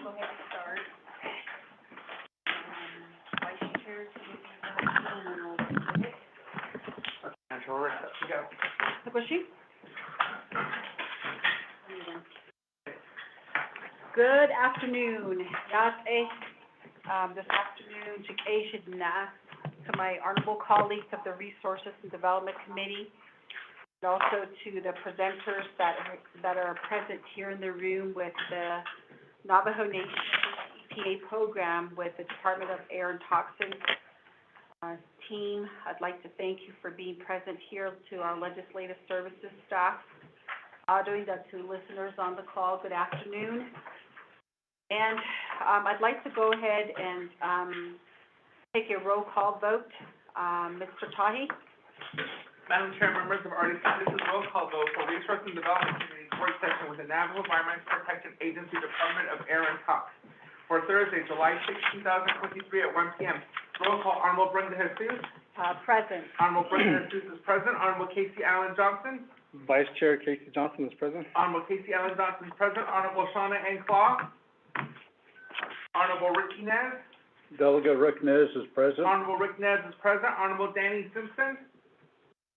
go ahead and start. Vice Chair, Tagushi? Good afternoon. This afternoon, to my honorable colleagues of the Resources and Development Committee, and also to the presenters that are present here in the room with the Navajo Nation EPA program with the Department of Air and Toxins team. I'd like to thank you for being present here, to our Legislative Services staff. To listeners on the call, good afternoon. And I'd like to go ahead and take a roll call vote. Mr. Tahi? Madam Chair, members of RDC, this is roll call vote for Resource and Development Committee's work session with the Navajo Environmental Protection Agency, Department of Air and Tox, for Thursday, July 6, 2023 at 1 p.m. Roll call, Honorable Brenda Jesus. Present. Honorable Brenda Jesus is present. Honorable Casey Allen Johnson. Vice Chair Casey Johnson is present. Honorable Casey Allen Johnson is present. Honorable Shauna N. Claw. Honorable Rick Nez. Delegate Rick Nez is present. Honorable Rick Nez is present. Honorable Danny Simpson.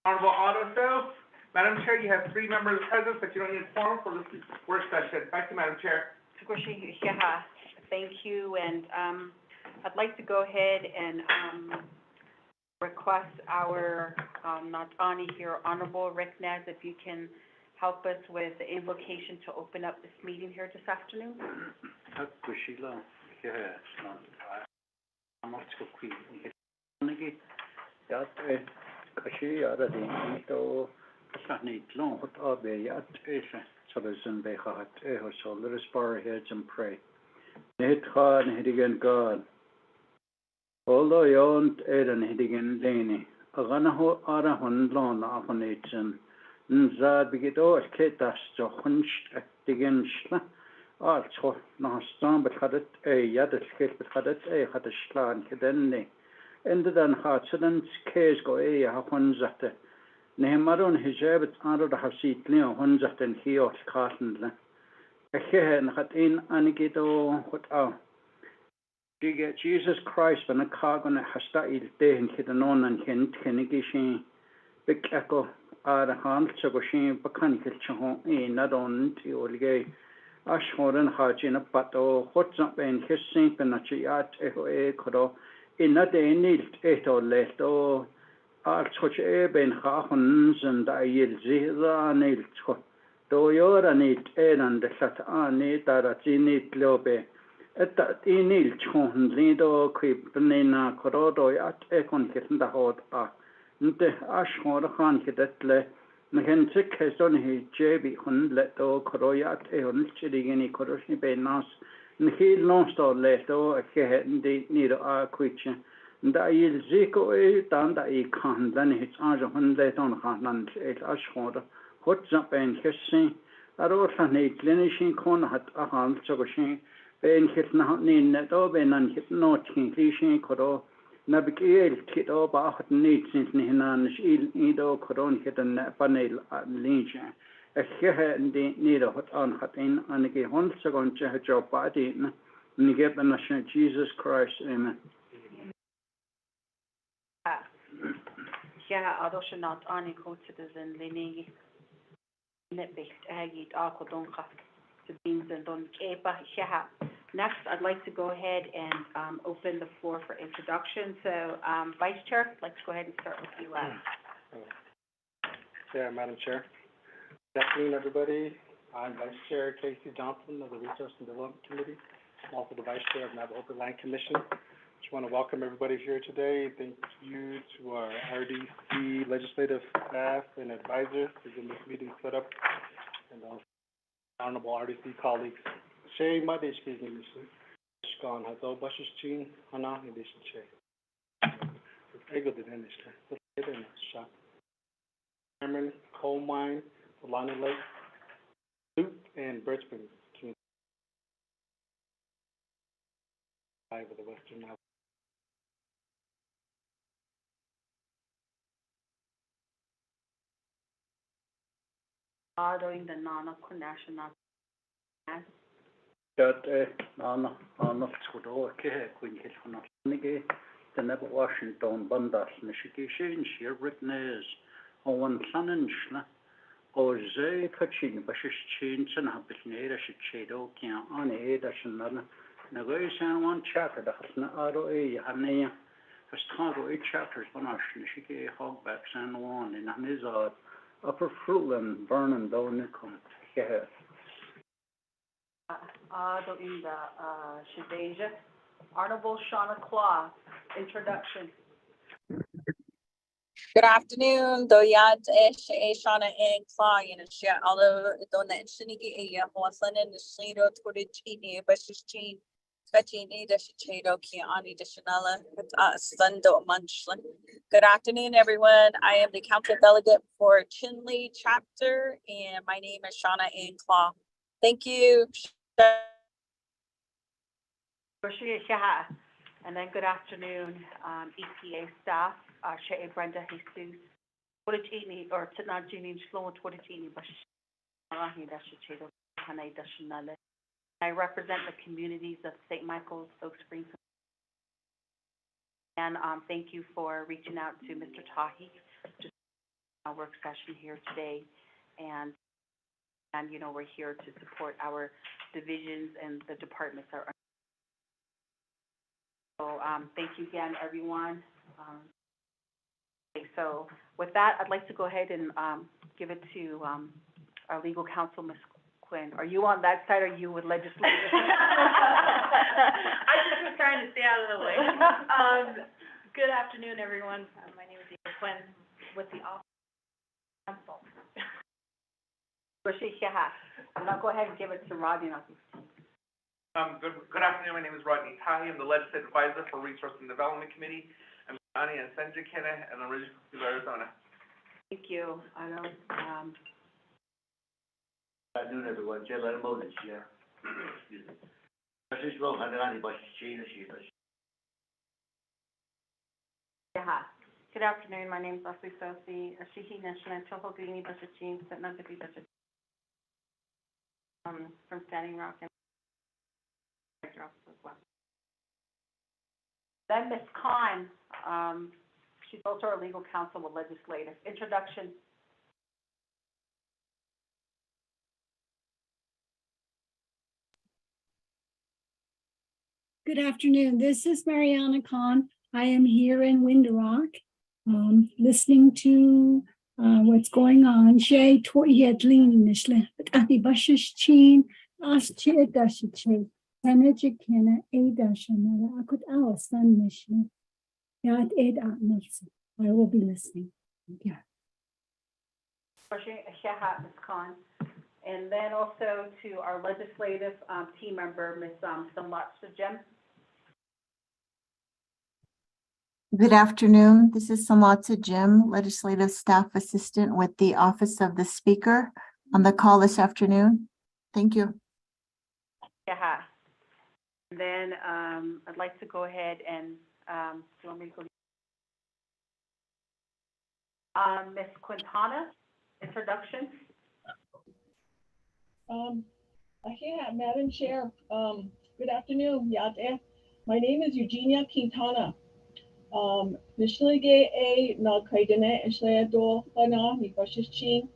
Honorable Otto So. Madam Chair, you have 3 members present, but you don't need a quorum for this work session. Back to you, Madam Chair. Thank you, and I'd like to go ahead and request our Natani here, Honorable Rick Nez, if you can help us with the invocation to open up this meeting here this afternoon. And pray. God. Although you don't hidigan leni, aganaho ara honlon afonetsen, nzad bigido ketas to huncht digenschla, also nastan bethadet yadet ket bethadet had a schlan kedenne. Ende dan hartsen case go hafonzate. Nehmaron hijabet aro da hasit leo honzaten hiot kartenle. Ehen hat in anigito hot Jesus Christ when a cargon hasta il day and hidanon and hint kenigishin big echo are a hand so go shin bacanical chahon not on to olgay ashhoren hajin a pato what's up in his sink and at echo a codo in a day nilt eto left o arts which ben hahons and I yield zira nilt do you're a neat and the sat ani that at zinit lobe. At that inil chon lido creepnina corodo at econ kitten the hot nte ashmore han hidetle Mehentik has on his jabby hun let o coroyat eon chilling coroshi benas he lost or let o a head indeed near our creature. Da il zico e dan da e can then his arm hun let on han et ashmore what's up and kissing. I wrote an eight clinician con hat a hand so Ben hit not nin net o ben an hit not king cliche coro nabigail kit o ba hat need since nihanan il ido coron hit an panel at legion a hehe de need hot on hat in an ge hon second job body ni get the national Jesus Christ amen. Although she not on go citizen leaning net based agit akodonka to beans and don kepa. Next, I'd like to go ahead and open the floor for introduction. So, Vice Chair, I'd like to go ahead and start with you. Yeah, Madam Chair. Good afternoon, everybody. I'm Vice Chair Casey Johnson of the Resource and Development Committee. I'm also the Vice Chair of Navajo Land Commission. Just want to welcome everybody here today. Thank you to our RDC legislative staff and advisors for getting this meeting set up, and also honorable RDC colleagues. Shay Madish speaking. Shkan Hazo Bashish Chin Hana Nidish Shay. Ego the Danish. The shop. Chairman, Coal Mine, Solana Lake, Loop, and Birch Springs. Of the Western Navajo. During the Nana National Jat Nana Skudo Queen Hilfana Nige, the Never Washington Bandas, Nishikishin, Sheer Britney's, Owen Clanenschla, O Zay Kachin, Bashish Chin, and Habitnera, Shichedo, Kian, on Ada Shanana, Nagaysan one chapter, the Hasna Aro E. Hanea, Hastaro E. chapters, Banash, Nishiki, Hogbacks, and one in Hanizard, Upper Fruitland, Vernon, Donicum, Hehe. In the, Shadeja. Honorable Shauna Claw, introduction. Good afternoon, Doyat Shana and Clay and share all of the Shinigi Hoslan and the Shado Twitchini, Bashichin, Skachini, the Shichado, Kiani, the Shanala, Sundo Munchlin. Good afternoon, everyone. I am the council delegate for Chinley chapter, and my name is Shauna Ann Claw. Thank you. And then good afternoon, EPA staff, Shea Brenda Jesus, Twitchini, or Tinajini, Sloan Twitchini, Bashani, Dashichado, Hane Dashanale. I represent the communities of St. Michael's, Oak Springs. And thank you for reaching out to Mr. Tahi, just our work session here today. And you know, we're here to support our divisions and the departments are. So thank you again, everyone. Okay, so with that, I'd like to go ahead and give it to our legal counsel, Ms. Quinn. Are you on that side or are you with legislators? I just was trying to stay out of the way. Good afternoon, everyone. My name is Eva Quinn with the Office of Counsel. I'm gonna go ahead and give it to Rodney. Good afternoon, my name is Rodney Tahi, I'm the Legislative Advisor for Resource and Development Committee. I'm County and Central Canada, and I'm originally from Arizona. Thank you. I know, Good afternoon, everyone. Jay Leonard is here. Excuse me. This is Ron Hanani, Bashina Shida. Good afternoon, my name is Leslie Sosi, Ashihi Nashna, Tohogini Bashachin, Setnagabi Bashachin. From Standing Rock and as well. Then Ms. Khan, she's also our legal counsel with legislative. Introduction. Good afternoon. This is Mariana Khan. I am here in Window Rock, listening to what's going on. Shay Toyet Lean Nishle, but Ati Bashish Chin, Asche Dashiche, Tanajikena, Adashanala, Akut Alasan Nishle, Yat Ed Atnilson. I will be listening. Yeah. Ms. Khan. And then also to our legislative team member, Ms. Samlatsa Jem. Good afternoon. This is Samatha Jim, Legislative Staff Assistant with the Office of the Speaker on the call this afternoon. Thank you. And then I'd like to go ahead and, do you want me to go? Ms. Quintana, introduction. Madam Chair, good afternoon, Yate. My name is Eugenia Quintana. Nishlige a na kaidene ishle do lana ni bashichin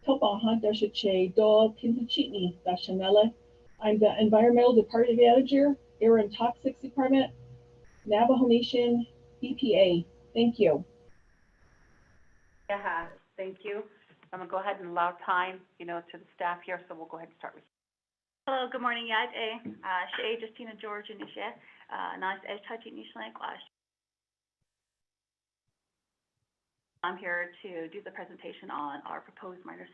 topaha dashiche do kintichini dashanele. I'm the Environmental Department Manager, Air and Toxics Department, Navajo Nation, EPA. Thank you. Thank you. I'm gonna go ahead and allow time, you know, to the staff here, so we'll go ahead and start with you. Hello, good morning, Yate. Shay Justina George Nisha, nice Tachi Nishlank. I'm here to do the presentation on our proposed minor.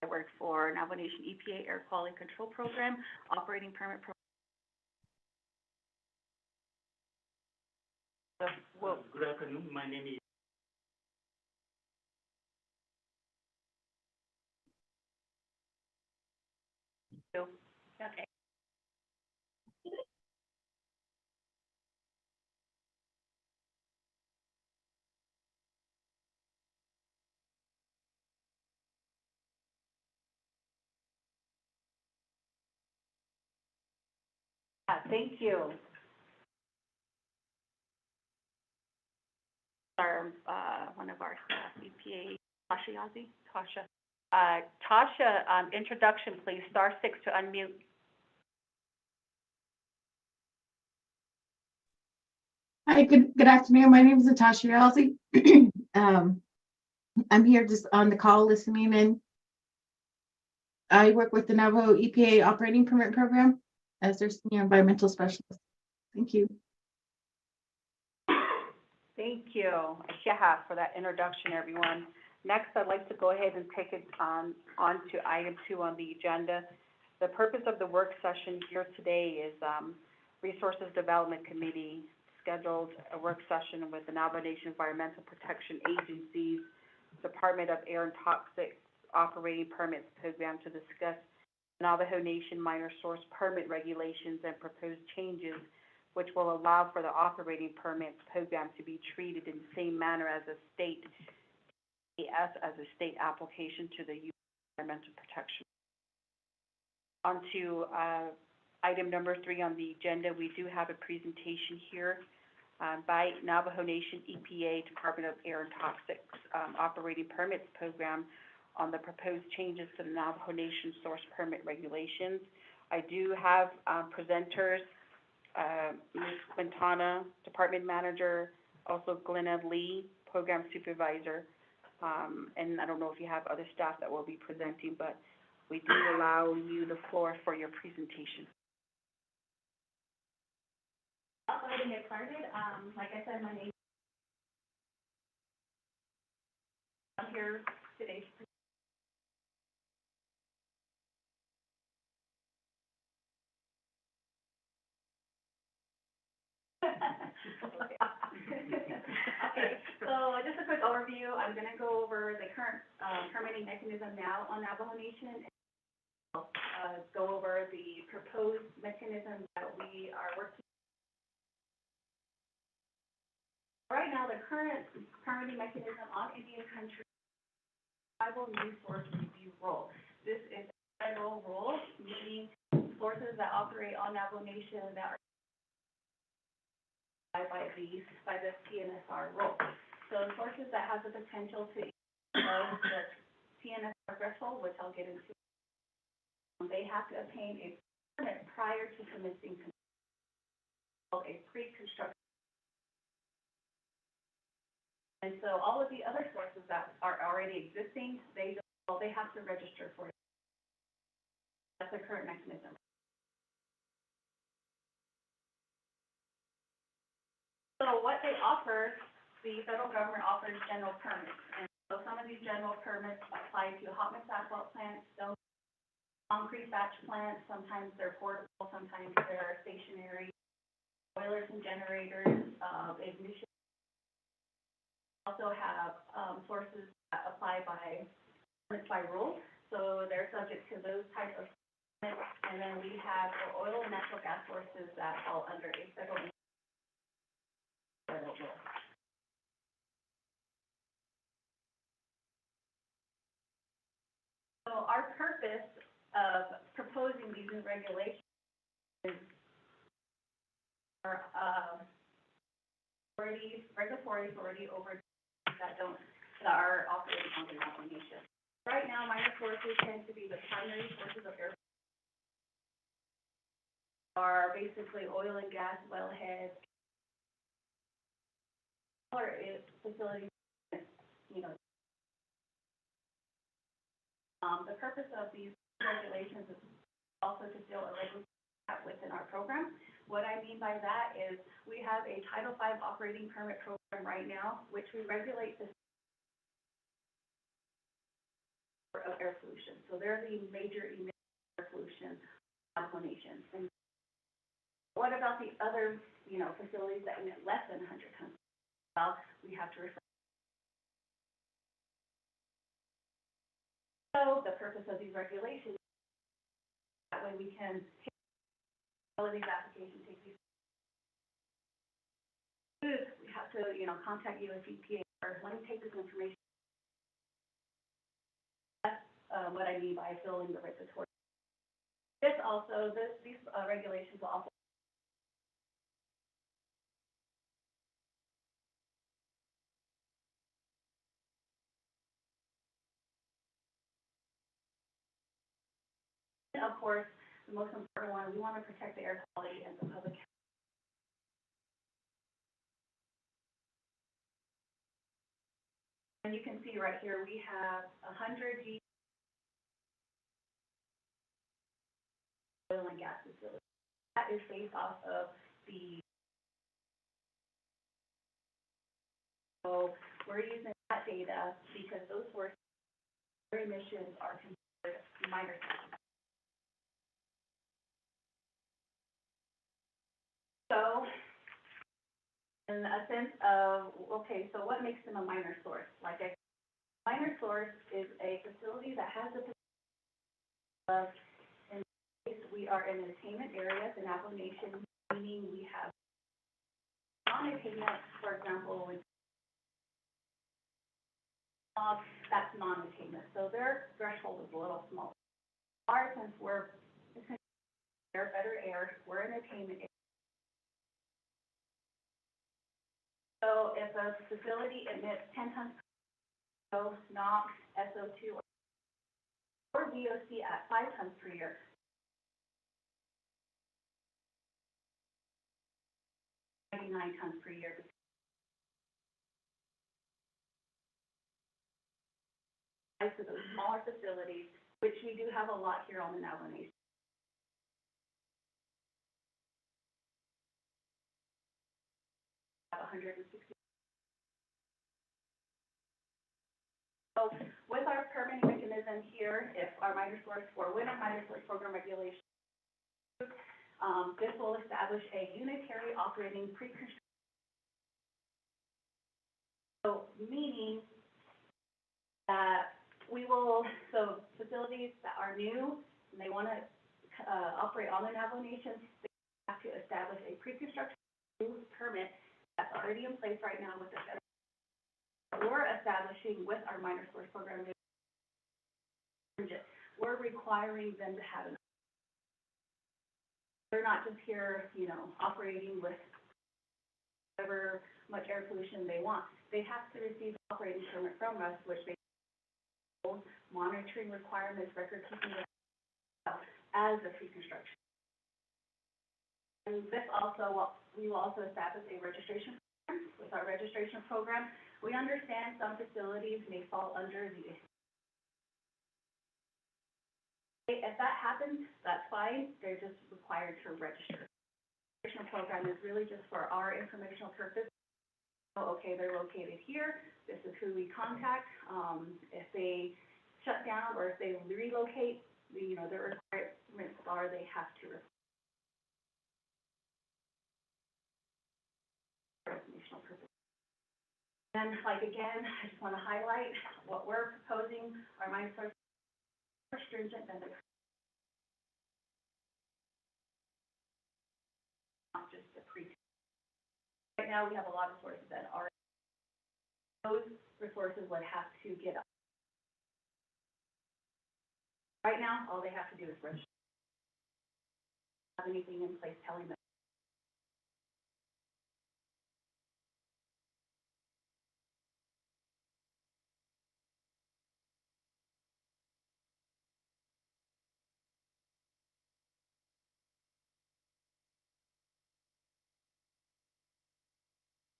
I work for Navajo Nation EPA Air Quality Control Program, Operating Permit Program. So, Good afternoon. My name is Okay. Thank you. Our, one of our staff, EPA, Tasha Yazzie. Tasha. Tasha, introduction, please. Star 6 to unmute. Hi, good afternoon. My name is Natasha Yalzi. I'm here just on the call listening in. I work with the Navajo EPA Operating Permit Program as their senior environmental specialist. Thank you. Thank you, Shahab, for that introduction, everyone. Next, I'd like to go ahead and take it on to item 2 on the agenda. The purpose of the work session here today is Resources Development Committee scheduled a work session with the Navajo Nation Environmental Protection Agency's Department of Air and Toxics Operating Permits Program to discuss Navajo Nation minor source permit regulations and proposed changes which will allow for the operating permits program to be treated in the same manner as a state application to the U.S. Environmental Protection. On to item number 3 on the agenda, we do have a presentation here by Navajo Nation EPA Department of Air and Toxics Operating Permits Program on the proposed changes to the Navajo Nation source permit regulations. I do have presenters, Ms. Quintana, Department Manager, also Glenna Lee, Program Supervisor, and I don't know if you have other staff that will be presenting, but we do allow you the floor for your presentation. I'll go ahead and get started. Like I said, my name, I'm here today. Okay, so just a quick overview. I'm going to go over the current permitting mechanism now on Navajo Nation, and go over the proposed mechanism that we are working. Right now, the current permitting mechanism on Indian country, tribal new source review rule. This is a federal rule, meaning sources that operate on Navajo Nation that are by the TNSR rule. So sources that have the potential to above the TNSR threshold, which I'll get into, they have to obtain a permit prior to commencing called a pre-construction. And so all of the other sources that are already existing, they have to register for it. That's the current mechanism. So what they offer, the federal government offers general permits. And so some of these general permits apply to hot mix asphalt plants, stone, concrete batch plants. Sometimes they're portable, sometimes they're stationary, boilers and generators, ignition. Also have sources that apply by permits by rule. So they're subject to those types of permits. And then we have the oil and natural gas sources that fall under a federal rule. So our purpose of proposing these new regulations is our regulatory authority over that are operating on the Navajo Nation. Right now, minor sources tend to be the primary sources of air. Are basically oil and gas wellheads, or facilities, you know. The purpose of these regulations is also to fill a regulatory gap within our program. What I mean by that is we have a Title V operating permit program right now, which we regulate the of air pollution. So they're the major air pollution Navajo Nation. And what about the other, facilities that emit less than 100 tons? Well, we have to refer. So the purpose of these regulations, that way we can take all of these applications, take these. We have to, contact US EPA or let me take this information. That's what I mean by filling the regulatory. These regulations will also And of course, the most important one, we want to protect the air quality and the public health. And you can see right here, we have 100 oil and gas facilities. That is based off of the, so we're using that data because those sources, their emissions are considered minor. So, in a sense of, okay, so what makes them a minor source? Like a minor source is a facility that has the potential of, in this case, we are in attainment areas in Apple Nation, meaning we have non-attainment, for example, with that's non-attainment. So their threshold is a little smaller. Ours, since we're better air, we're in attainment area. So if a facility emits 10 tons of NOx, SO2, or VOC at 5 tons per year, 99 tons per year. To those smaller facilities, which we do have a lot here on the Navajo Nation. Have 160. So with our permitting mechanism here, if our minor source or when our minor source program regulation, this will establish a unitary operating pre-construction. So meaning that we will, so facilities that are new and they want to operate on the Navajo Nation, they have to establish a pre-construction permit that's already in place right now with the federal. We're establishing with our minor source program. We're requiring them to have an. They're not just here, you know, operating with whatever much air pollution they want. They have to receive an operating permit from us, which they monitoring requirements, record keeping as a pre-construction. And this also, we will also establish a registration program. With our registration program, we understand some facilities may fall under the. If that happens, that's fine. They're just required to register. The registration program is really just for our informational purpose. So, okay, they're located here. This is who we contact. If they shut down or if they relocate, you know, their requirements are they have to for informational purposes. And like again, I just want to highlight what we're proposing. Our minor source more stringent than the not just the pre. Right now, we have a lot of sources that are those resources would have to get up. Right now, all they have to do is register. Have anything in place telling them.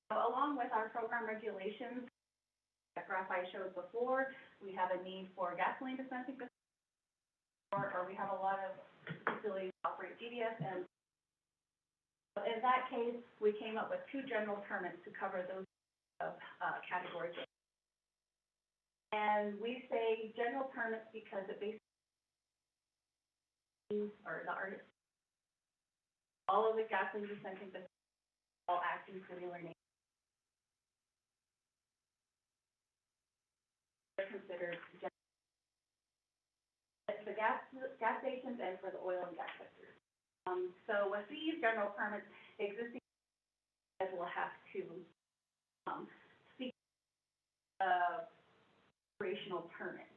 So along with our program regulations, that graph I showed before, we have a need for gasoline dispensing facilities, or we have a lot of facilities that operate GDS, and in that case, we came up with 2 general permits to cover those categories. And we say general permits because it basically means, or the artist, all of the gasoline dispensing facilities all act in similar nature. They're considered the gas stations and for the oil and gas sector. So with these general permits, existing will have to seek operational permit.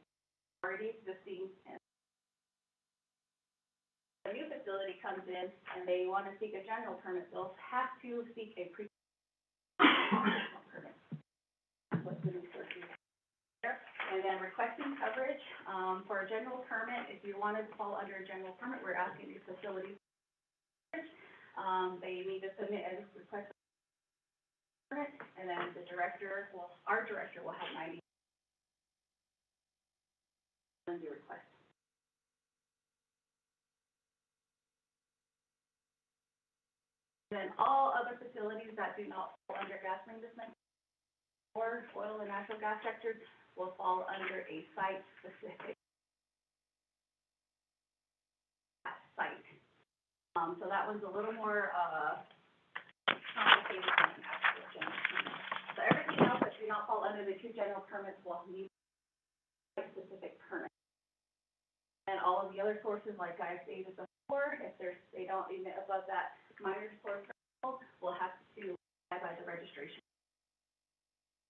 Already existing, and a new facility comes in and they want to seek a general permit, they'll have to seek a operational permit. What's the new source? And then requesting coverage, for a general permit, if you wanted to fall under a general permit, we're asking these facilities. They need to submit a request permit, and then our director will have 90 when you request. And then all other facilities that do not fall under gasoline dispensing or oil and natural gas sectors will fall under a site-specific site. So that one's a little more, complicated than an actual general permit. So everything else that do not fall under the two general permits will need a specific permit. And all of the other sources, like I stated before, if they don't emit above that minor source threshold, we'll have to abide by the registration.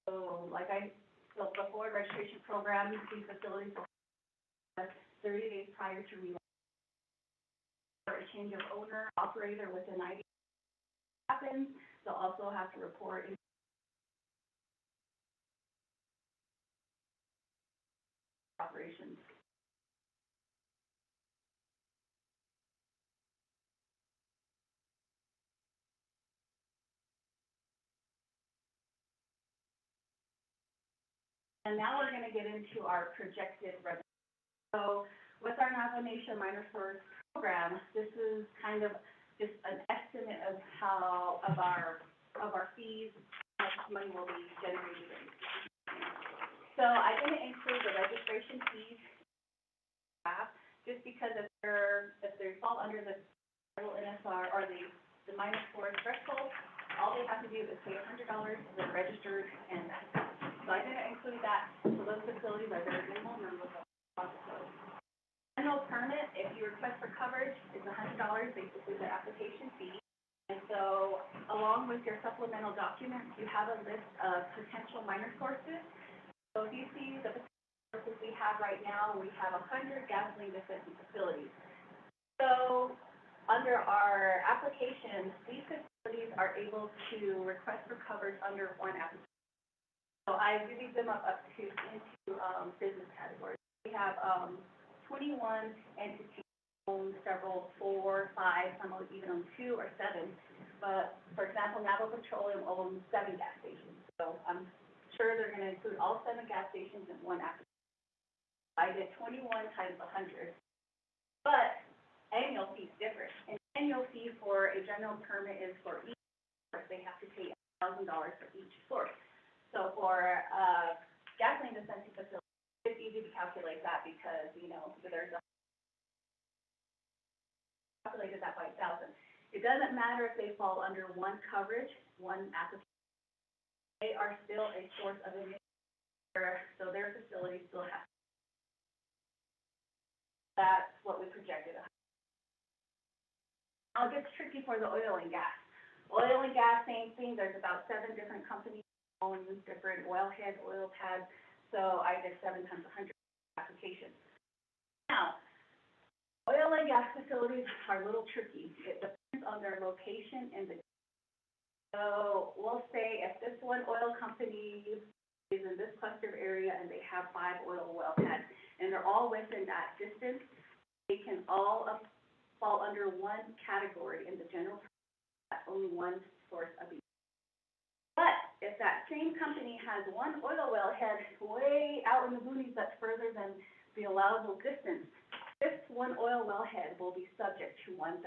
So like I said before, registration program, these facilities will have 30 days prior to or a change of owner, operator within 90 happens, they'll also have to report operations. And now we're gonna get into our projected revenue. So with our Napa Nation Minor Source program, this is kind of just an estimate of our fees, how much money will be generated. So I didn't include the registration fees, just because if they fall under the federal NSR or the minor source threshold, all they have to do is pay $100, they're registered, and that's it. So I didn't include that, so those facilities are very minimal numbers of facilities. General permit, if you request for coverage, is $100, basically the application fee. And so, along with your supplemental documents, you have a list of potential minor sources. So if you see the potential sources we have right now, we have 100 gasoline dispensing facilities. So, under our application, these facilities are able to request for coverage under one application. So I divvied them up into business categories. We have 21 entities own several, 4, 5, some even own 2 or 7. But for example, Navajo Petroleum owns 7 gas stations. So I'm sure they're going to include all 7 gas stations in one application. I did 21 times 100. But annual fee is different. An annual fee for a general permit is for each source. They have to pay $1,000 for each source. So for gasoline dispensing facility, it's easy to calculate that because, there's calculated that by 1,000. It doesn't matter if they fall under one coverage, one application. They are still a source of emission, so their facility still has. That's what we projected. Now it gets tricky for the oil and gas. Oil and gas, same thing. There's about 7 different companies own different wellhead oil pads. So I did 7 times 100 applications. Now, oil and gas facilities are a little tricky. It depends on their location and so we'll say if this one oil company is in this cluster area and they have 5 oil well pads and they're all within that distance, they can all fall under one category in the general, only one source of each. But if that same company has one oil well head way out in the boonies that's further than the allowable distance, this one oil well head will be subject to $1,000.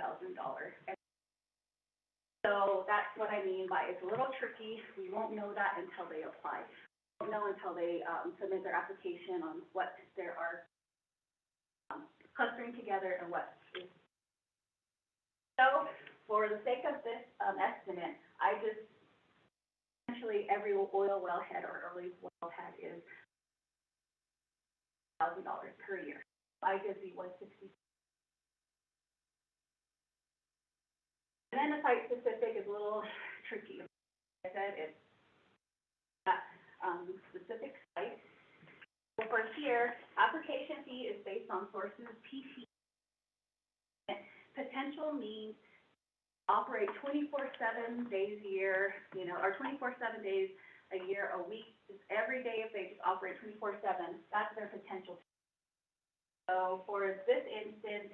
So that's what I mean by it's a little tricky. We won't know that until they apply. We won't know until they submit their application on what they are clustering together and what is. So for the sake of this estimate, I just essentially every oil wellhead or early wellhead is $1,000 per year. I did the 160. And then the site specific is a little tricky. Like I said, it's specific site. So for here, application fee is based on sources PT. Potential means operate 24/7 days a year, or 24/7 days a year, a week, just every day if they just operate 24/7, that's their potential. So for this instance,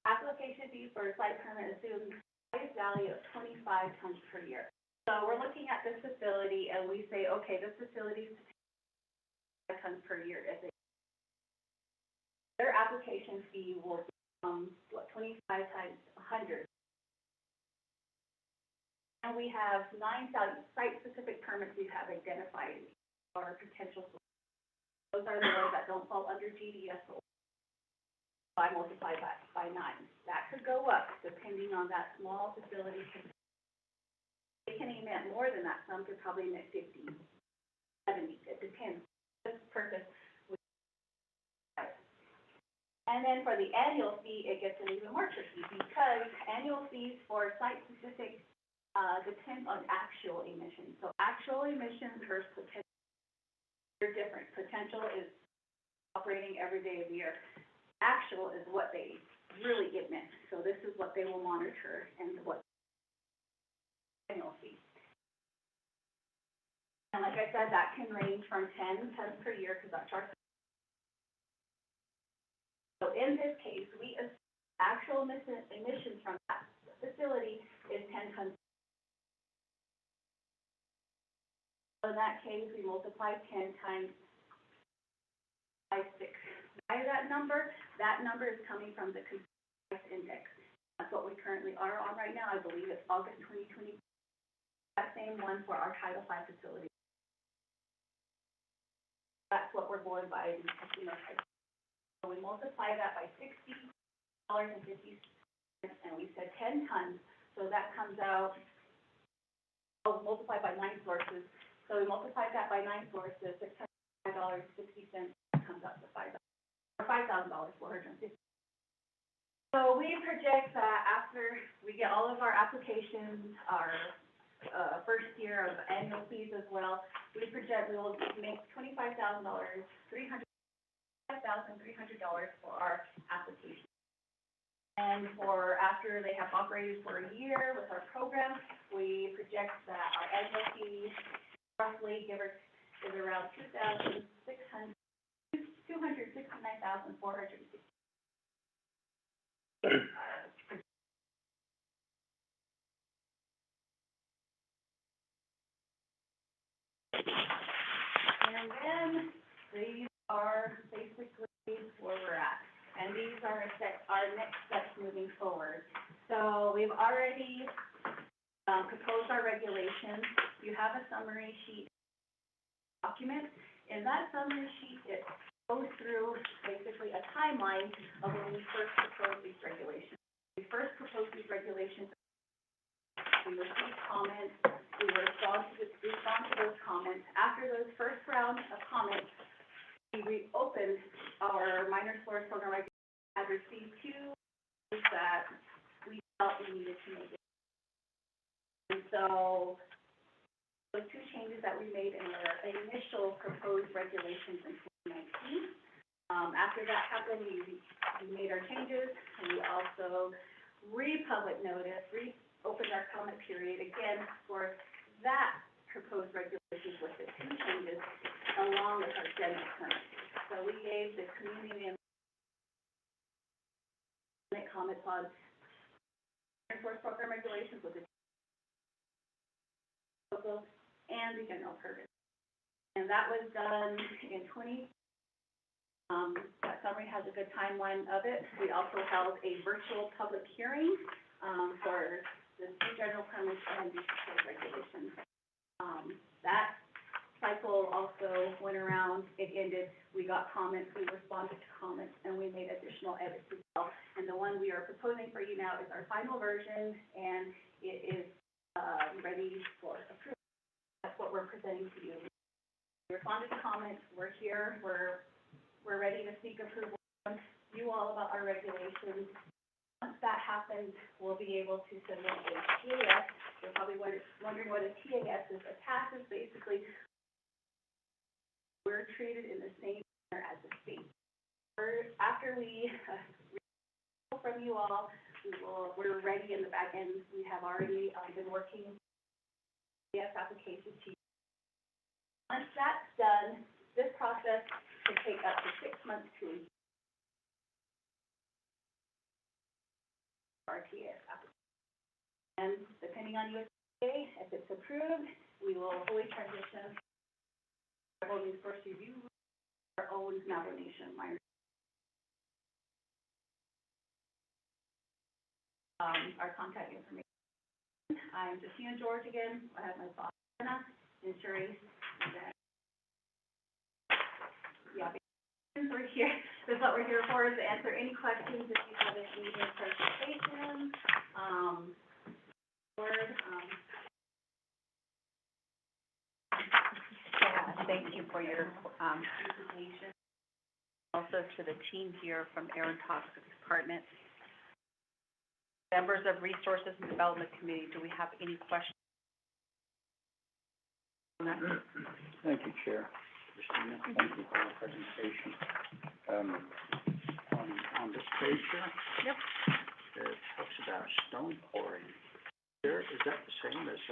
application fee for a site permit assumes highest value of 25 tons per year. So we're looking at this facility and we say, okay, this facility is 5 tons per year. If they, their application fee will be, 25 times 100. And we have 9 site-specific permits we have identified for potential sources. Those are the ones that don't fall under GDS. So I multiply that by 9. That could go up depending on that small facility. They can emit more than that. Some could probably emit 50, 70. It depends. This purpose. And then for the annual fee, it gets even more tricky because annual fees for site-specific depends on actual emissions. So actual emissions versus potential, they're different. Potential is operating every day of the year. Actual is what they really emit. So this is what they will monitor and what annual fee. And like I said, that can range from 10 tons per year because that's our. So in this case, we assume actual emissions from that facility is 10 tons. So in that case, we multiply 10 times by 6. Why that number? That number is coming from the consumer price index. That's what we currently are on right now. I believe it's August 2020. That same one for our Title V facility. That's what we're going by in consumer price. So we multiply that by $60.50, and we said 10 tons. So that comes out, multiplied by 9 sources. So we multiplied that by 9 sources, $605.60 comes out to $5,450. So we project that after we get all of our applications, our first year of annual fees as well, we project we will make $25,300 for our application. And for after they have operated for a year with our program, we project that our annual fee roughly is around $269,460. And then these are basically where we're at. And these are our next steps moving forward. So we've already proposed our regulations. You have a summary sheet document. In that summary sheet, it goes through basically a timeline of when we first proposed these regulations. We first proposed these regulations. We received comments. We respond to those comments. After those first round of comments, we reopened our minor source program regulations. Had received 2 that we felt we needed to make. And so those 2 changes that we made in our initial proposed regulations in 2019. After that happened, we made our changes, and we also republic notice, reopened our comment period again for that proposed regulations with the 2 changes, along with our general permit. So we gave the community and comments on source program regulations with the and the general permit. And that was done in 20. That summary has a good timeline of it. We also held a virtual public hearing for the 2 general permits and the proposed regulations. That cycle also went around, it ended, we got comments, we responded to comments, and we made additional edits as well. And the one we are proposing for you now is our final version, and it is ready for approval. That's what we're presenting to you. We responded to comments, we're here, we're ready to seek approval from you all about our regulations. Once that happens, we'll be able to submit a TAS. You're probably wondering what a TAS is. A TAS is basically we're treated in the same manner as the state. After we from you all, we're ready in the back end. We have already been working yes, applications to you. Once that's done, this process can take up to 6 months to a year. RTS application. And depending on USDA, if it's approved, we will fully transition Tribal Resource Review, our own Navajo Nation minor. Our contact information. I'm Justina George again. I have my boss, Anna, and Sherry. And then, yeah, we're here. This is what we're here for, is to answer any questions if you have any meeting presentation, Yeah, thank you for your, presentation. Also to the team here from Aaron Talks Department. Members of Resources and Development Committee, do we have any questions? Thank you, Chair. Christina, thank you for the presentation. On this page here. Yep. It talks about stone quarry. Is that the same as,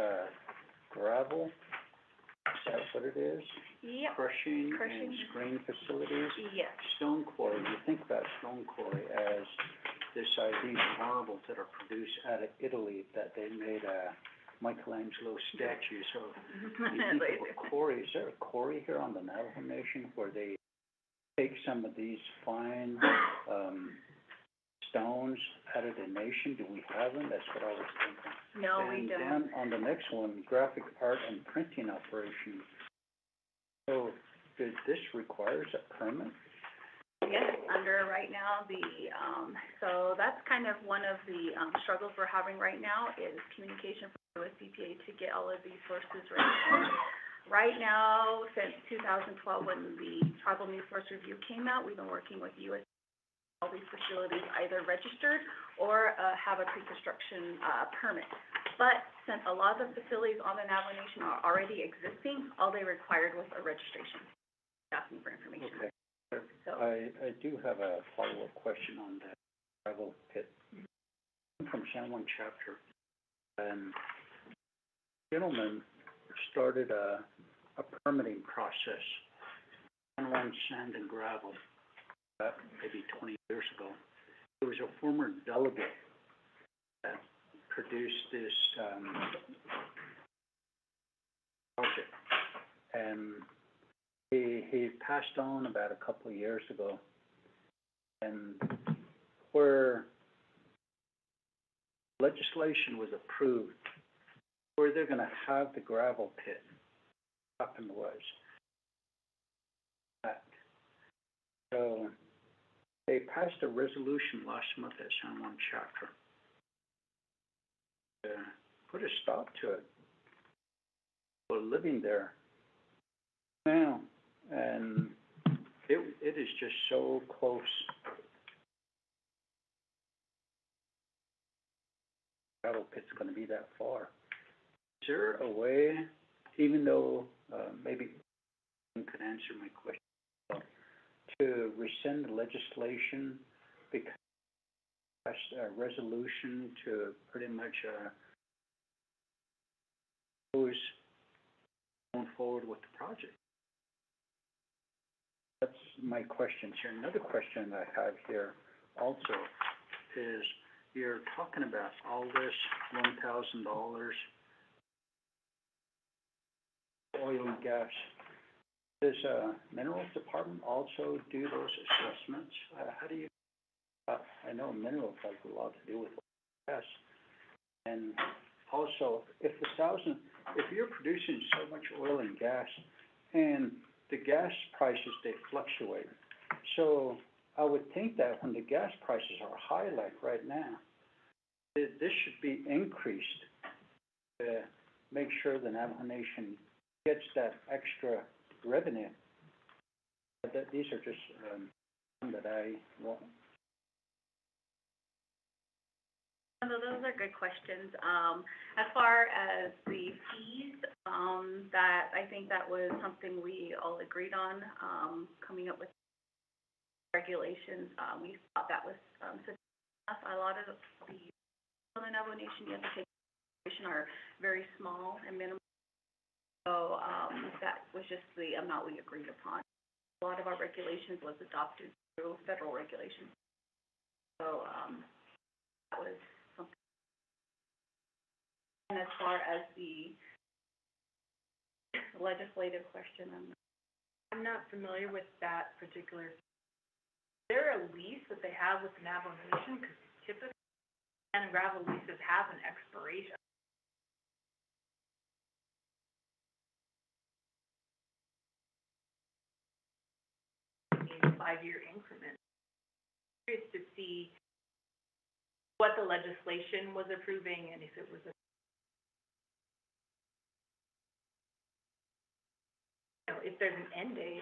gravel? Is that what it is? Yep. Crushing and Crushing. screen facilities? Yes. Stone quarry, you think about stone quarry as these marbles that are produced out of Italy that they made a Michelangelo statue. So you think of a quarry, is there a quarry here on the Navajo Nation where they take some of these fine, stones out of the nation? Do we have them? That's what I was thinking. No, we And don't. then on the next one, graphic art and printing operation. So, does this requires a permit? Yes, under right now, so that's kind of one of the, struggles we're having right now is communication from USDPA to get all of these sources registered. Right now, since 2012, when the Tribal News Source Review came out, we've been working with USDPA, all these facilities either registered or, have a pre-construction, permit. But since a lot of the facilities on the Navajo Nation are already existing, all they required was a registration, asking for information. Okay. So, I do have a follow-up question on that gravel pit. I'm from San Juan chapter, and gentleman started a permitting process, San Juan sand and gravel, maybe 20 years ago. There was a former delegate that produced this, project, and he passed on about a couple of years ago, and where legislation was approved, where they're gonna have the gravel pit, happened was that. So, they passed a resolution last month at San Juan chapter to put a stop to it. We're living there now, and it is just so close. Gravel pit's gonna be that far. Is there a way, even though, maybe you could answer my question, to rescind the legislation because a resolution to pretty much, who's going forward with the project? That's my question here. Another question I have here also is, you're talking about all this $1,000 oil and gas. Does Minerals Department also do those assessments? How do you, I know minerals has a lot to do with gas. And also, if you're producing so much oil and gas, and the gas prices, they fluctuate. So I would think that when the gas prices are high like right now, this should be increased to make sure the Navajo Nation gets that extra revenue. But these are just, that I want. Those are good questions. As far as the fees, that, I think that was something we all agreed on, coming up with regulations. We thought that was, enough. A lot of the, on the Navajo Nation, you have to take, are very small and minimal. So, that was just the amount we agreed upon. A lot of our regulations was adopted through federal regulations. So, that was something. And as far as the legislative question, I'm not familiar with that particular. Is there a lease that they have with the Navajo Nation? Because typically, sand and gravel leases have an expiration. In 5-year increments. Curious to see what the legislation was approving and if it was if there's an end date.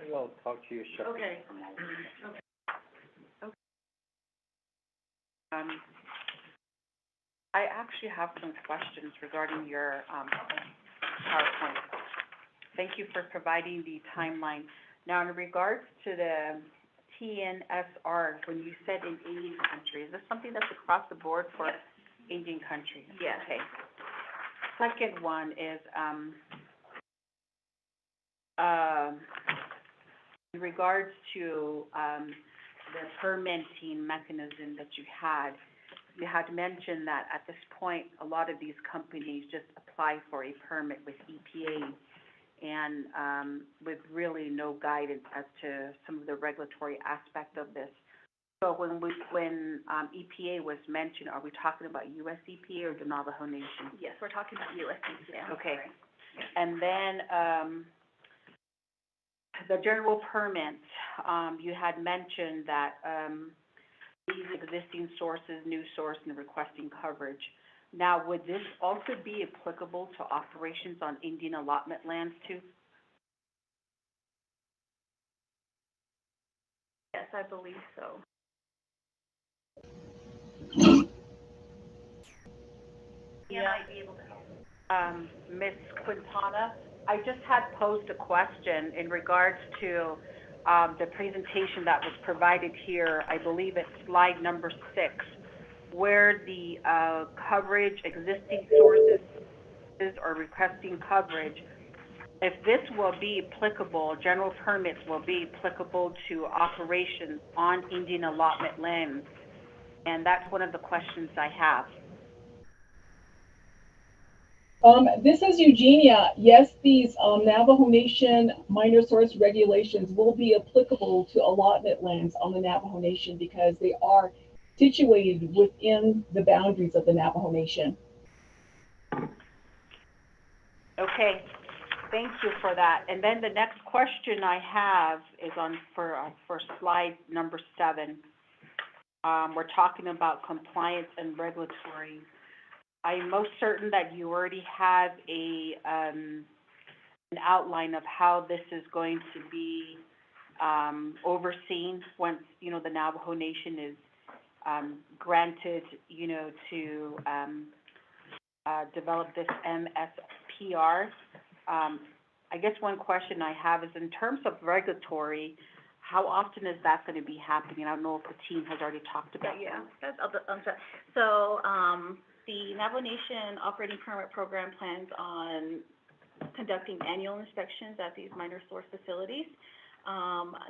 Maybe I'll talk to you separately. Okay. I actually have some questions regarding your, PowerPoint. Thank you for providing the timeline. Now, in regards to the TNSR, when you said in Indian country, is this something that's across the board for Yes. Indian country? Yes. Okay. Second one is, in regards to, the permitting mechanism that you had mentioned that at this point, a lot of these companies just apply for a permit with EPA and, with really no guidance as to some of the regulatory aspect of this. So when EPA was mentioned, are we talking about US EPA or the Navajo Nation? Yes, we're talking about USDA. Okay. And then, the general permits, you had mentioned that, these existing sources, new source, and requesting coverage. Now, would this also be applicable to operations on Indian allotment lands too? Yes, I believe so. Yeah, might be able to help. Ms. Quintana, I just had posed a question in regards to, the presentation that was provided here. I believe it's slide number 6, where the, coverage, existing sources or requesting coverage. If this will be applicable, general permits will be applicable to operations on Indian allotment lands. And that's one of the questions I have. This is Eugenia. Yes, these Navajo Nation minor source regulations will be applicable to allotment lands on the Navajo Nation because they are situated within the boundaries of the Navajo Nation. Okay, thank you for that. And then the next question I have is for slide number 7. We're talking about compliance and regulatory. I'm most certain that you already have an outline of how this is going to be, overseen once, the Navajo Nation is, granted, to, develop this MSPR. I guess one question I have is in terms of regulatory, how often is that gonna be happening? I don't know if the team has already talked about that. Yeah, that's, so, the Navajo Nation Operating Permit Program plans on conducting annual inspections at these minor source facilities.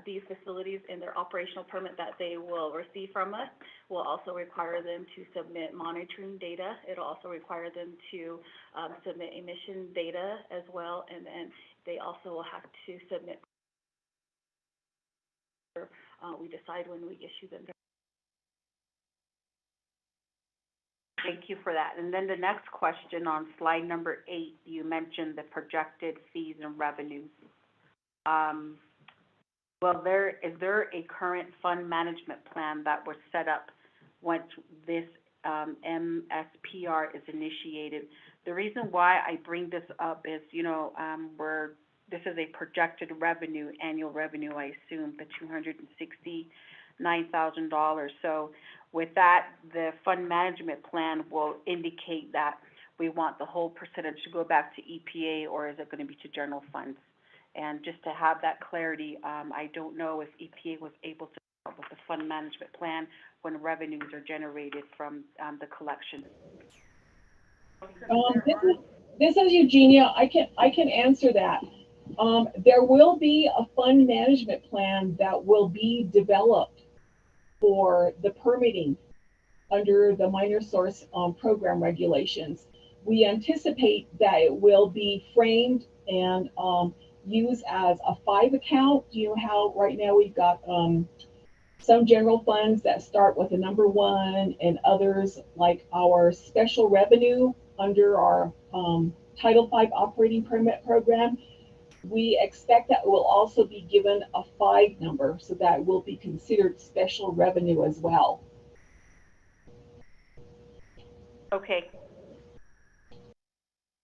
These facilities in their operational permit that they will receive from us will also require them to submit monitoring data. It'll also require them to, submit emission data as well, and then they also will have to submit, we decide when we issue them. Thank you for that. And then the next question on slide number 8, you mentioned the projected fees and revenues. Is there a current fund management plan that was set up once this MSPR is initiated? The reason why I bring this up is, this is a projected revenue, annual revenue, I assume, the $269,000. So with that, the fund management plan will indicate that we want the whole percentage to go back to EPA, or is it going to be to general funds? And just to have that clarity, I don't know if EPA was able to come up with a fund management plan when revenues are generated from, the collection. This is Eugenia. I can answer that. There will be a fund management plan that will be developed for the permitting under the minor source program regulations. We anticipate that it will be framed and used as a 5 account. You know how right now we've got some general funds that start with a number 1 and others like our special revenue under our Title V operating permit program. We expect that will also be given a 5 number, so that will be considered special revenue as well. Okay.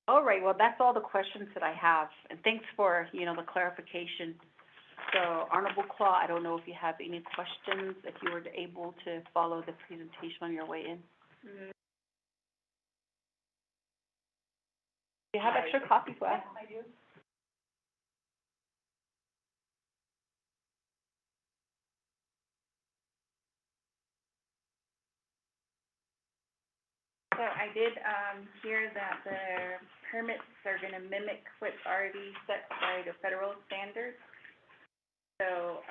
All right, well, that's all the questions that I have, and thanks for, the clarification. So, Honorable Claw, I don't know if you have any questions, if you were able to follow the presentation on your way in. Do you have extra copies, Wes? Yes, I do. So I did, hear that the permits are gonna mimic what's already set by the federal standards. So,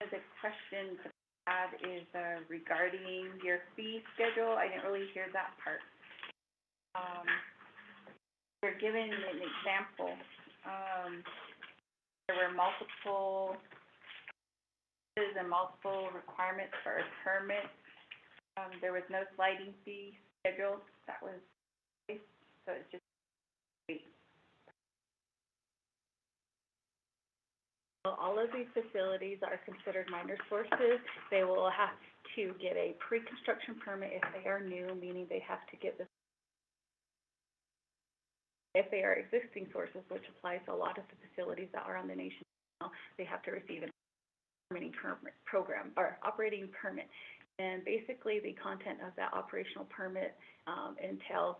the question I had is, regarding your fee schedule. I didn't really hear that part. We're given an example, there were multiple and multiple requirements for a permit. There was no sliding fee schedule that was placed, so it's just. Well, all of these facilities are considered minor sources. They will have to get a pre-construction permit if they are new, meaning they have to get this. If they are existing sources, which applies to a lot of the facilities that are on the nation now, they have to receive a permitting permit program or operating permit. And basically, the content of that operational permit entails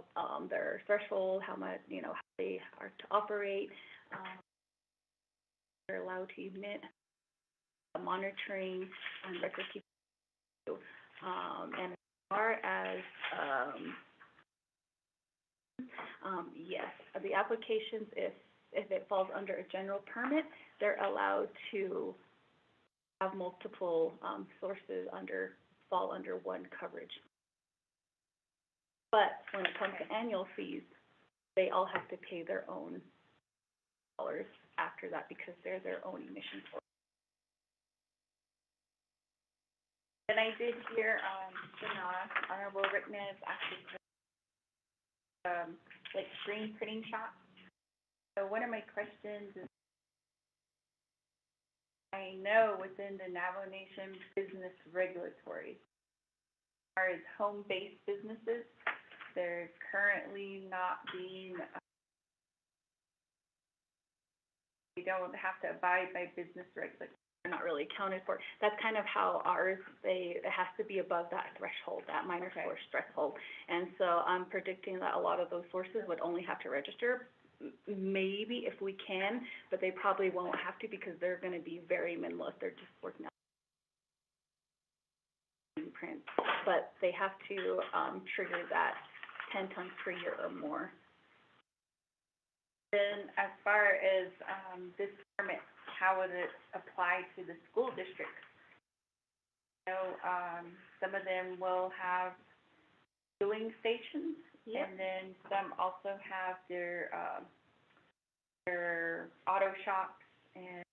their threshold, how much, how they are to operate, they're allowed to emit, monitoring, and record keeping. And as far as, yes, the applications, if it falls under a general permit, they're allowed to have multiple sources fall under one coverage. But when it comes to annual fees, they all have to pay their own dollars after that because they're their own emission source. And I did hear, Honorable Rickman is actually like screen printing shop. So one of my questions is, I know within the Navajo Nation business regulatory, as far as home-based businesses, they're currently not being, they don't have to abide by business regs, like they're not really accounted for. That's kind of how ours, it has to be above that threshold, that minor source threshold. And so I'm predicting that a lot of those sources would only have to register, maybe if we can, but they probably won't have to because they're going to be very minimalist. They're just working out print, but they have to trigger that 10 tons per year or more. Then as far as this permit, how would it apply to the school districts? Some of them will have fueling stations, and then some also have their auto shops and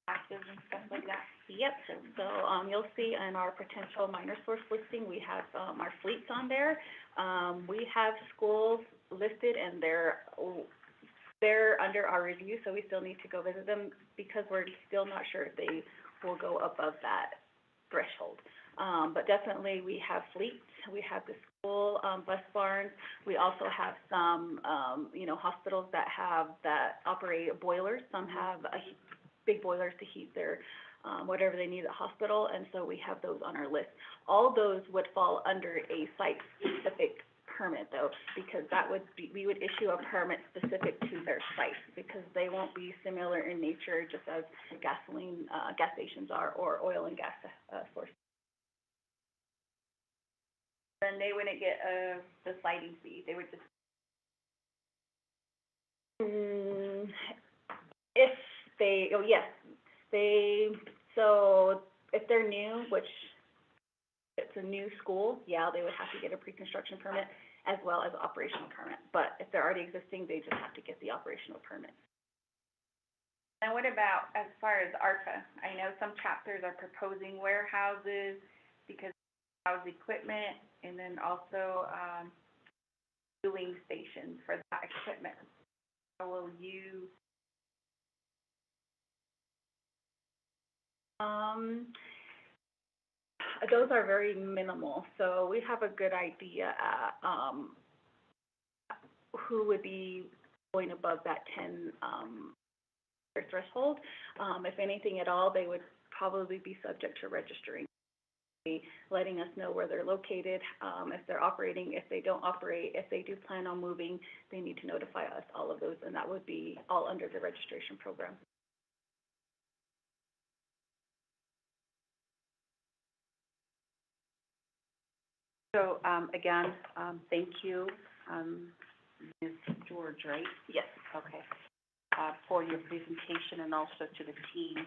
classes and stuff like that. Yep. So you'll see in our potential minor source listing, we have our fleets on there. We have schools listed, and they're under our review, so we still need to go visit them because we're still not sure if they will go above that threshold. But definitely we have fleets, we have the school bus barns, we also have some, hospitals that operate boilers. Some have big boilers to heat their, whatever they need at the hospital, and so we have those on our list. All those would fall under a site-specific permit though, because that would be, we would issue a permit specific to their site, because they won't be similar in nature, just as gasoline, gas stations are, or oil and gas, sources. Then they wouldn't get, the sliding fee, they would just. If they, oh, yes, so if they're new, which it's a new school, yeah, they would have to get a pre-construction permit as well as an operational permit. But if they're already existing, they just have to get the operational permit. And what about as far as ARPA? I know some chapters are proposing warehouses because of house equipment, and then also, fueling stations for that equipment. How will you? Those are very minimal, so we have a good idea at, who would be going above that 10, threshold. If anything at all, they would probably be subject to registering, letting us know where they're located, if they're operating, if they don't operate, if they do plan on moving, they need to notify us, all of those, and that would be all under the registration program. So, again, thank you, Ms. George, right? Yes. Okay, for your presentation and also to the team.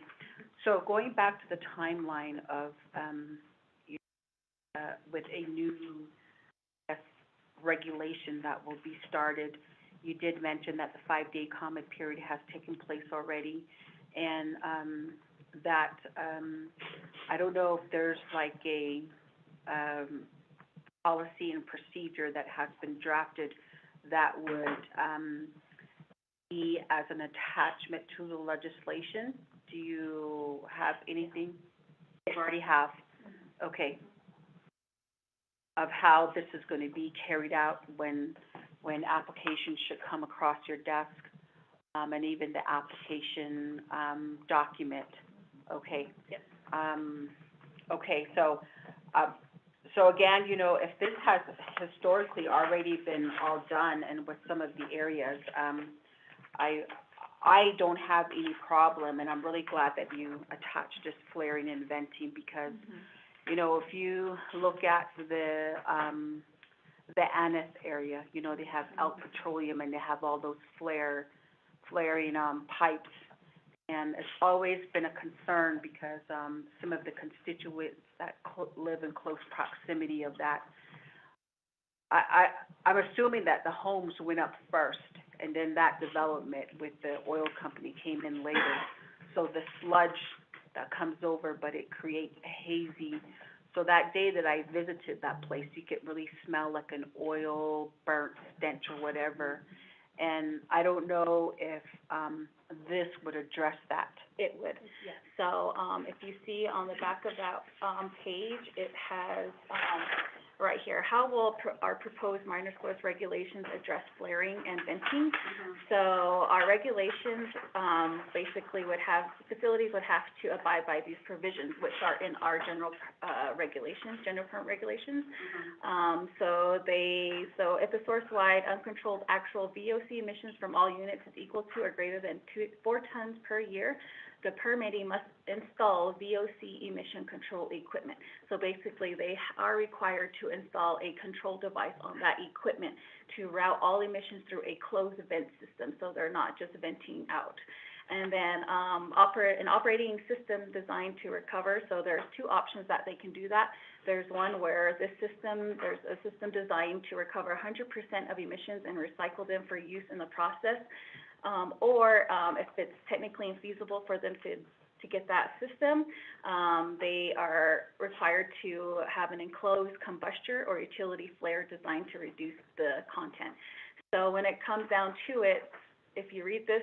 So going back to the timeline of, with a new, regulation that will be started, you did mention that the 5-day comment period has taken place already, and, that, I don't know if there's like a, policy and procedure that has been drafted that would, be as an attachment to the legislation. Do you have anything? You already have, okay. Of how this is going to be carried out when applications should come across your desk, and even the application, document, okay? Yes. Okay, so again, you know, if this has historically already been all done and with some of the areas, I don't have any problem, and I'm really glad that you attached this flaring and venting, because, you know, if you look at the Annis area, you know, they have Elk Petroleum and they have all those flaring, pipes. And it's always been a concern because, some of the constituents that live in close proximity of that, I'm assuming that the homes went up first, and then that development with the oil company came in later. So the sludge that comes over, but it creates a hazy. So that day that I visited that place, you could really smell like an oil burnt stench or whatever. And I don't know if, this would address that. It would. Yes. So, if you see on the back of that, page, it has, right here, how will our proposed minor source regulations address flaring and venting? So our regulations, basically would have, facilities would have to abide by these provisions, which are in our general, regulations, general permit regulations. So if the source-wide uncontrolled actual VOC emissions from all units is equal to or greater than 4 tons per year, the permittee must install VOC emission control equipment. So basically, they are required to install a control device on that equipment to route all emissions through a closed vent system, so they're not just venting out. And then, an operating system designed to recover, so there's 2 options that they can do that. There's one where there's a system designed to recover 100% of emissions and recycle them for use in the process. Or if it's technically infeasible for them to get that system, they are required to have an enclosed combustor or utility flare designed to reduce the content. So when it comes down to it, if you read this,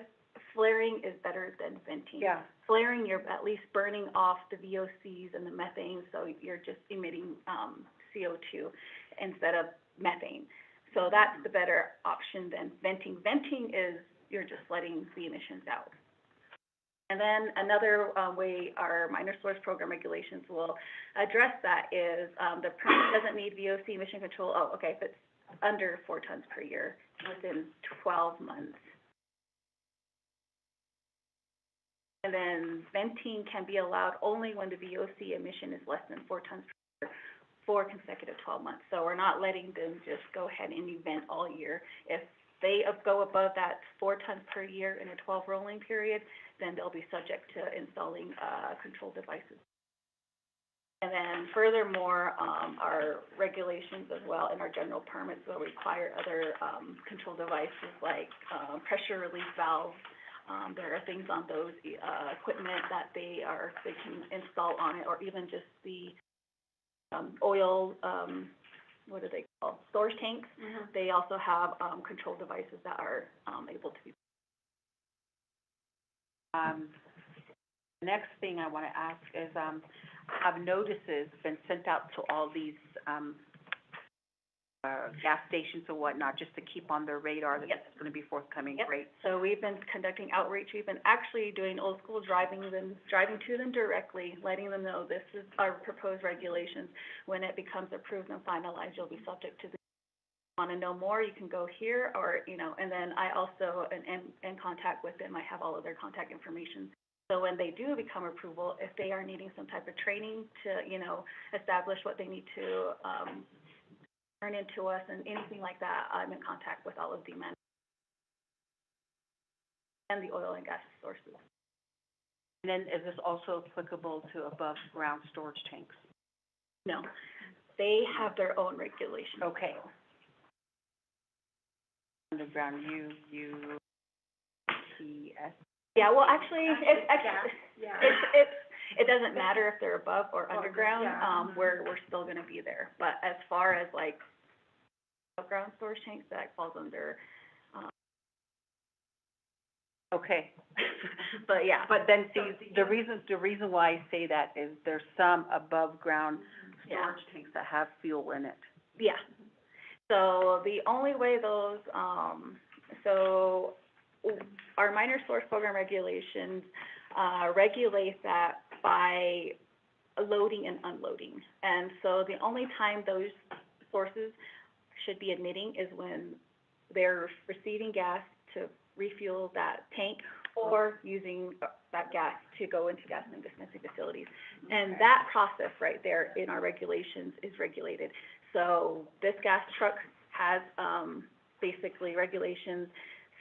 flaring is better than venting. Yeah. Flaring, you're at least burning off the VOCs and the methane, so you're just emitting CO2 instead of methane. So that's the better option than venting. Venting is you're just letting the emissions out. And then another way our minor source program regulations will address that is the permit doesn't need VOC emission control. Oh, okay, if it's under 4 tons per year within 12 months. And then venting can be allowed only when the VOC emission is less than 4 tons per year for consecutive 12 months. So we're not letting them just go ahead and vent all year. If they go above that 4 tons per year in a 12 rolling period, then they'll be subject to installing, control devices. And then furthermore, our regulations as well in our general permits will require other, control devices like, pressure relief valves. There are things on those, equipment that they can install on it, or even just the, oil, what are they called? Storage tanks. They also have, control devices that are, able to be. Next thing I wanna ask is, have notices been sent out to all these, gas stations or whatnot, just to keep on their radar that Yes. it's gonna be forthcoming? Yep. Great. So we've been conducting outreach, we've been actually doing old school driving to them directly, letting them know this is our proposed regulations. When it becomes approved and finalized, you'll be subject to the, wanna know more, you can go here, or, and then I also am in contact with them, I have all of their contact information. So when they do become approval, if they are needing some type of training to, establish what they need to, turn into us and anything like that, I'm in contact with all of the men and the oil and gas sources. And then is this also applicable to above-ground storage tanks? No, they have their own regulations. Okay. Underground, UTS? Yeah, well, actually, it doesn't matter if they're above or underground, we're still gonna be there. But as far as like above-ground storage tanks, that falls under, Okay. but yeah. But then, see, the reason why I say that is there's some above-ground Yeah. storage tanks that have fuel in it. Yeah. So the only way those, so our minor source program regulations, regulate that by loading and unloading. And so the only time those sources should be emitting is when they're receiving gas to refuel that tank or using that gas to go into gasoline dispensing facilities. And that process right there in our regulations is regulated. So this gas truck has, basically regulations.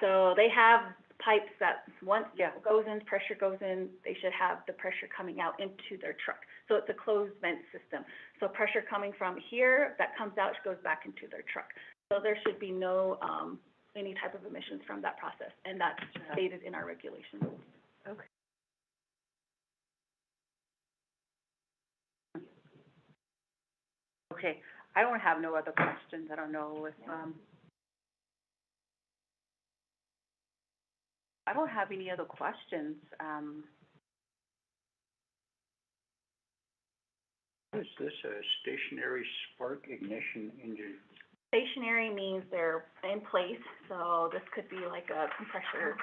So they have pipes that once goes in, pressure goes in, they should have the pressure coming out into their truck. So it's a closed vent system. So pressure coming from here that comes out goes back into their truck. So there should be no, any type of emissions from that process, and that's stated in our regulations. Okay. Okay, I don't have no other questions. I don't know if, I don't have any other questions. Is this a stationary spark ignition engine? Stationary means they're in place, so this could be like a compressor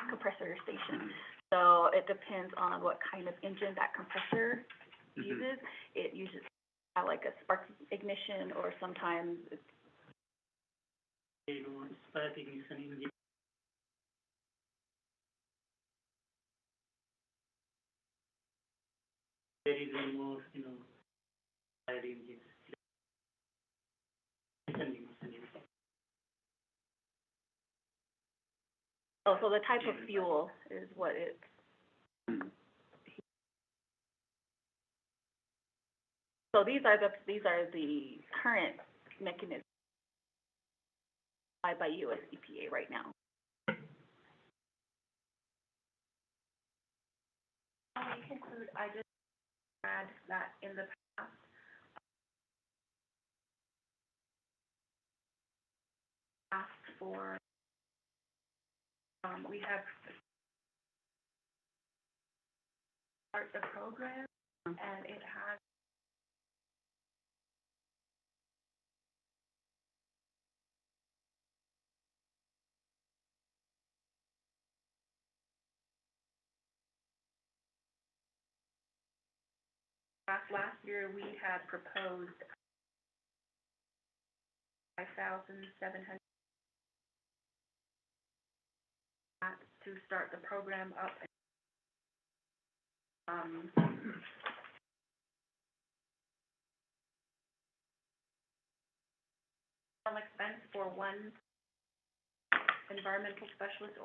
station. So it depends on what kind of engine that compressor uses. It uses like a spark ignition, or sometimes it's spark ignition engine. There is a more, fire engines. oh, so the type of fuel is what it's. So these are the current mechanisms by US EPA right now. To conclude, I just add that in the past, asked for, we have start the program, and it has last year we had proposed $5,700 to start the program up. Expense for one environmental specialist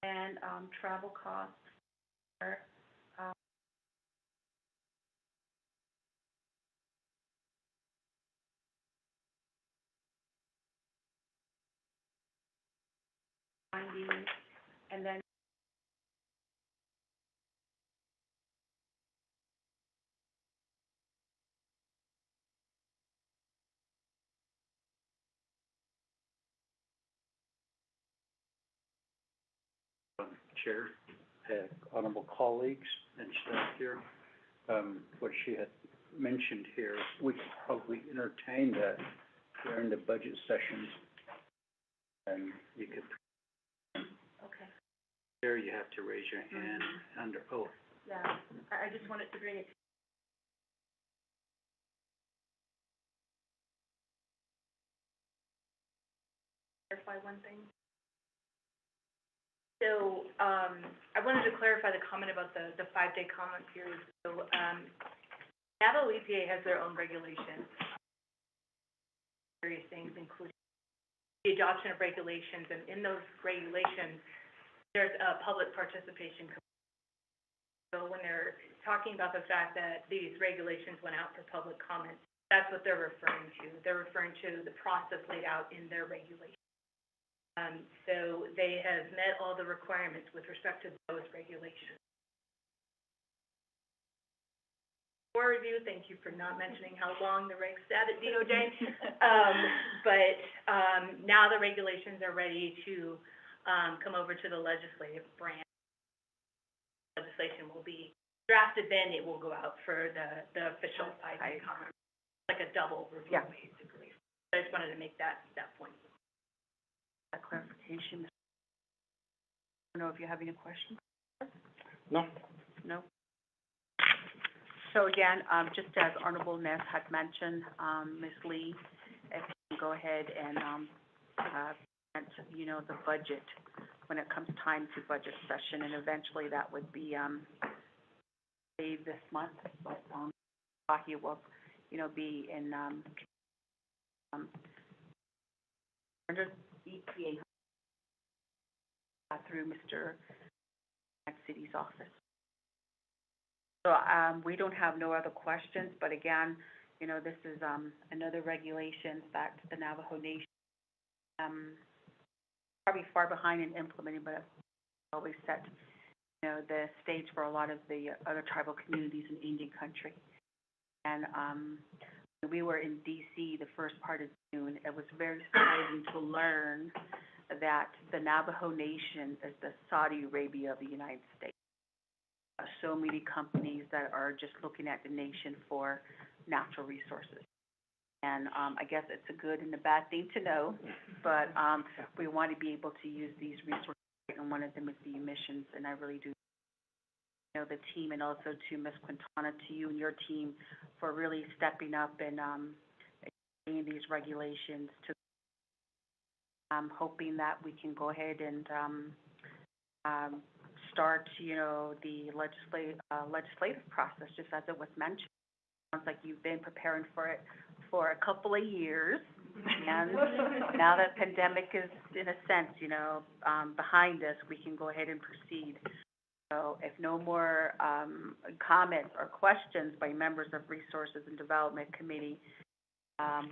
and travel costs for finding, and then Chair, honorable colleagues and staff here, what she had mentioned here, we could probably entertain that during the budget sessions. And you could, okay. Chair, you have to raise your hand under oath. Yeah, I just wanted to bring it. Clarify one thing. So, I wanted to clarify the comment about the 5-day comment period. So, Navajo EPA has their own regulations. Various things, including the adoption of regulations, and in those regulations, there's a public participation. So when they're talking about the fact that these regulations went out for public comment, that's what they're referring to. They're referring to the process laid out in their regulations. So they have met all the requirements with respect to those regulations. For review, thank you for not mentioning how long the regs sat at DOJ. But now the regulations are ready to come over to the legislative branch. Legislation will be drafted, then it will go out for the official 5-day comment, like a double review, basically. So I just wanted to make that point. A clarification. I don't know if you have any questions? No. No? So again, just as Honorable Ness had mentioned, Ms. Lee, if you can go ahead and, present, the budget when it comes time to budget session, and eventually that would be, this month, but, Wahi will, be in, under EPA through Mr. City's office. So, we don't have no other questions, but again, this is, another regulation that the Navajo Nation, probably far behind in implementing, but always set, the stage for a lot of the other tribal communities in Indian country. And, we were in DC the first part of June. It was very surprising to learn that the Navajo Nation is the Saudi Arabia of the United States. So many companies that are just looking at the nation for natural resources. And I guess it's a good and a bad thing to know, but we want to be able to use these resources, and one of them is the emissions, and I really do know the team, and also to Ms. Quintana, to you and your team for really stepping up and explaining these regulations. To I'm hoping that we can go ahead and start, the legislative process, just as it was mentioned. Sounds like you've been preparing for it for a couple of years, and now that pandemic is, in a sense, behind us, we can go ahead and proceed. So if no more comments or questions by members of Resources and Development Committee,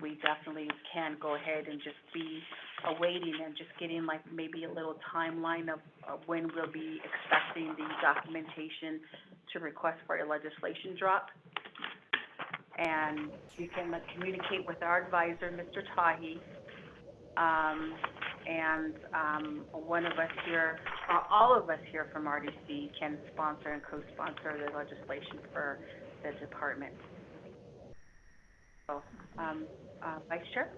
we definitely can go ahead and just be awaiting and just getting like maybe a little timeline of when we'll be expecting the documentation to request for a legislation drop. And you can communicate with our advisor, Mr. Tahi, and one of us here, or all of us here from RDC can sponsor and co-sponsor the legislation for the department. So, Vice Chair?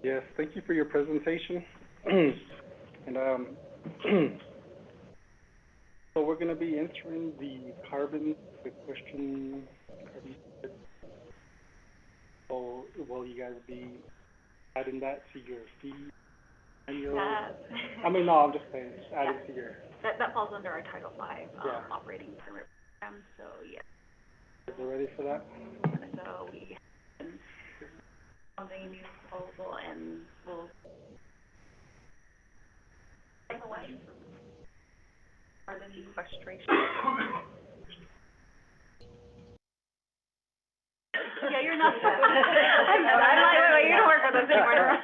Yes, thank you for your presentation. And so we're going to be answering the question. So will you guys be adding that to your fee and your, That, I mean, no, I'm just saying, just add it to your, that falls under our Title V, Yeah. operating permit program, so yeah. is it ready for that? So we have a new proposal and we'll take away or the sequestration. Yeah, you're not. I know, I'm like, you don't work with us anymore.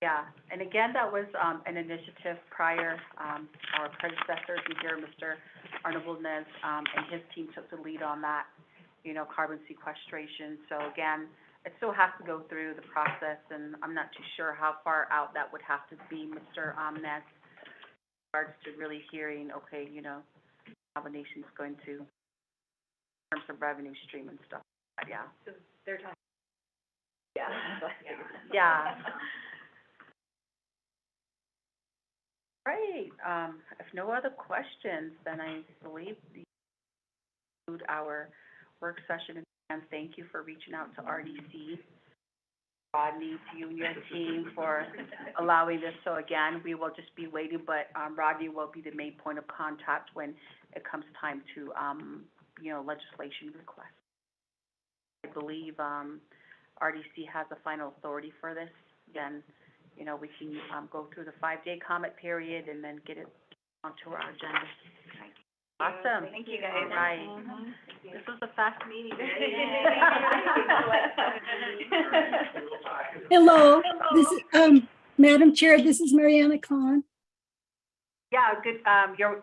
Yeah, and again, that was, an initiative prior, our predecessors, and here, Mr. Arnabulnes, and his team took the lead on that, you know, carbon sequestration. So again, it still has to go through the process, and I'm not too sure how far out that would have to be, Mr. Ness, in regards to really hearing, okay, you know, how the nation's going to, in terms of revenue stream and stuff, yeah. They're talking. Yeah. Yeah. Great, if no other questions, then I believe we conclude our work session, and thank you for reaching out to RDC. Rodney, to you and your team for allowing this, so again, we will just be waiting, but, Rodney will be the main point of contact when it comes time to, you know, legislation requests. I believe, RDC has the final authority for this, then, you know, we can, go through the 5-day comment period and then get it onto our agenda. Awesome. Thank you, guys. All right. This was a fast meeting. Hello, this is, Madam Chair, this is Mariana Khan. Yeah, good,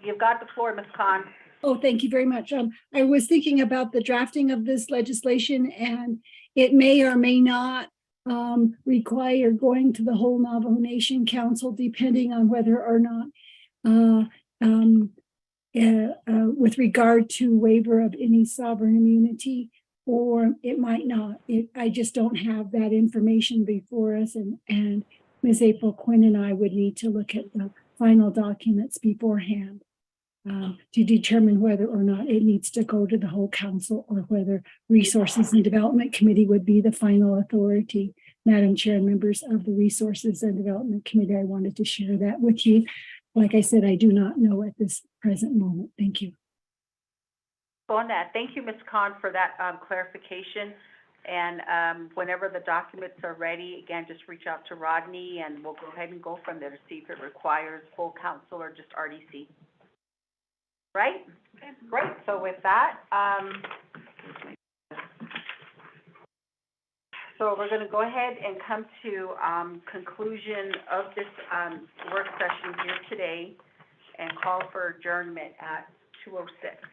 you've got the floor, Ms. Khan. Oh, thank you very much. I was thinking about the drafting of this legislation, and it may or may not require going to the whole Navajo Nation Council, depending on whether or not with regard to waiver of any sovereign immunity, or it might not. I just don't have that information before us, and Ms. April Quinn and I would need to look at the final documents beforehand to determine whether or not it needs to go to the whole council, or whether Resources and Development Committee would be the final authority. Madam Chair and members of the Resources and Development Committee, I wanted to share that with you. Like I said, I do not know at this present moment. Thank you. On that, thank you, Ms. Khan, for that, clarification. And, whenever the documents are ready, again, just reach out to Rodney and we'll go ahead and go from there to see if it requires full council or just RDC. Right? Okay, great. So with that, so we're gonna go ahead and come to, conclusion of this, work session here today and call for adjournment at 2:06.